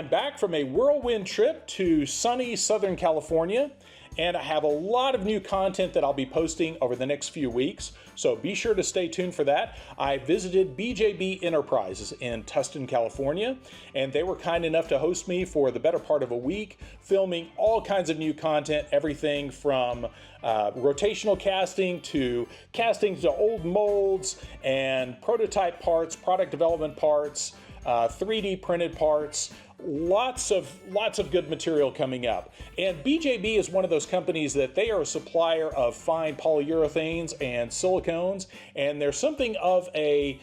I'm back from a whirlwind trip to sunny Southern California, and I have a lot of new content that I'll be posting over the next few weeks, so be sure to stay tuned for that. I visited BJB Enterprises in Tustin, California, and they were kind enough to host me for the better part of a week, filming all kinds of new content, everything from rotational casting to old molds and prototype parts, product development parts, 3D printed parts, lots of good material coming up. And BJB is one of those companies that they are a supplier of fine polyurethanes and silicones, and they're something of a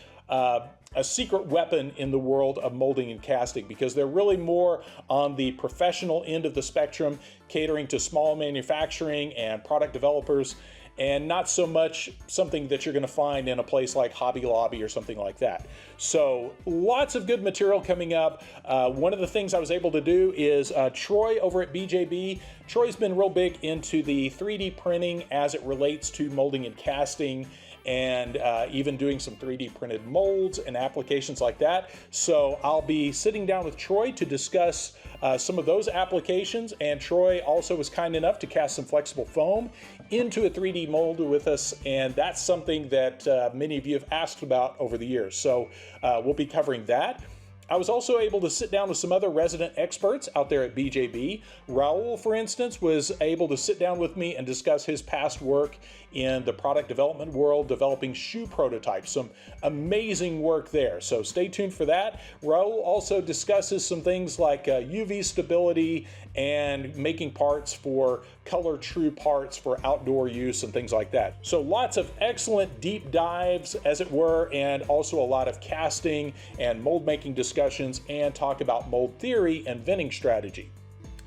secret weapon in the world of molding and casting, because they're really more on the professional end of the spectrum, catering to small manufacturing and product developers, and not so much something that you're going to find in a place like Hobby Lobby or something like that. So lots of good material coming up. One of the things I was able to do is Troy over at BJB. Troy's been real big into the 3D printing as it relates to molding and casting, and even doing some 3D printed molds and applications like that. So I'll be sitting down with Troy to discuss some of those applications, and Troy also was kind enough to cast some flexible foam into a 3D mold with us, and that's something that many of you have asked about over the years. So we'll be covering that. I was also able to sit down with some other resident experts out there at BJB. Raul, for instance, was able to sit down with me and discuss his past work in the product development world, developing shoe prototypes. Some amazing work there, so stay tuned for that. Raul also discusses some things like UV stability and making parts for color true parts for outdoor use and things like that. So lots of excellent deep dives, as it were, and also a lot of casting and mold making discussions, and talk about mold theory and venting strategy.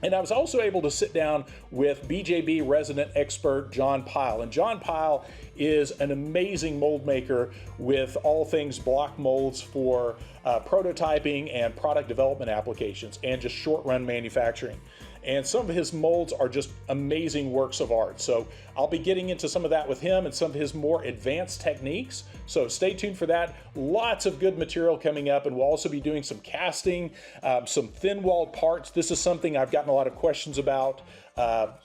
And I was also able to sit down with BJB resident expert John Pyle. And John Pyle is an amazing mold maker with all things block molds for prototyping and product development applications, and just short run manufacturing. And some of his molds are just amazing works of art. So I'll be getting into some of that with him and some of his more advanced techniques. So stay tuned for that. Lots of good material coming up, and we'll also be doing some casting, some thin-walled parts. This is something I've gotten a lot of questions about,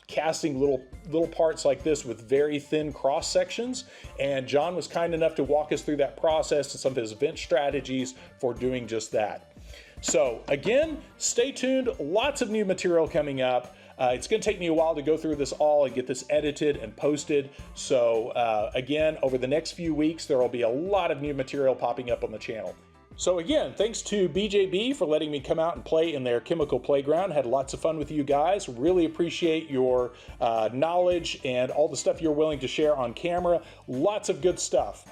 casting little parts like this with very thin cross sections. And John was kind enough to walk us through that process and some of his vent strategies for doing just that. So again, stay tuned. Lots of new material coming up. It's going to take me a while to go through this all and get this edited and posted. So again, over the next few weeks, there will be a lot of new material popping up on the channel. So again, thanks to BJB for letting me come out and play in their chemical playground. Had lots of fun with you guys. Really appreciate your knowledge and all the stuff you're willing to share on camera. Lots of good stuff.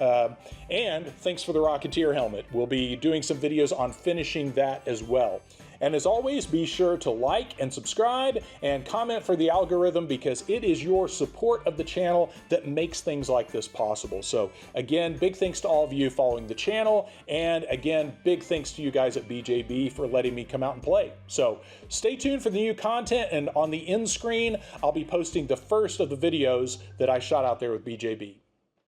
And thanks for the Rocketeer helmet. We'll be doing some videos on finishing that as well. And as always, be sure to like and subscribe and comment for the algorithm, because it is your support of the channel that makes things like this possible. So again, big thanks to all of you following the channel. And again, big thanks to you guys at BJB for letting me come out and play. So stay tuned for the new content, and on the end screen, I'll be posting the first of the videos that I shot out there with BJB.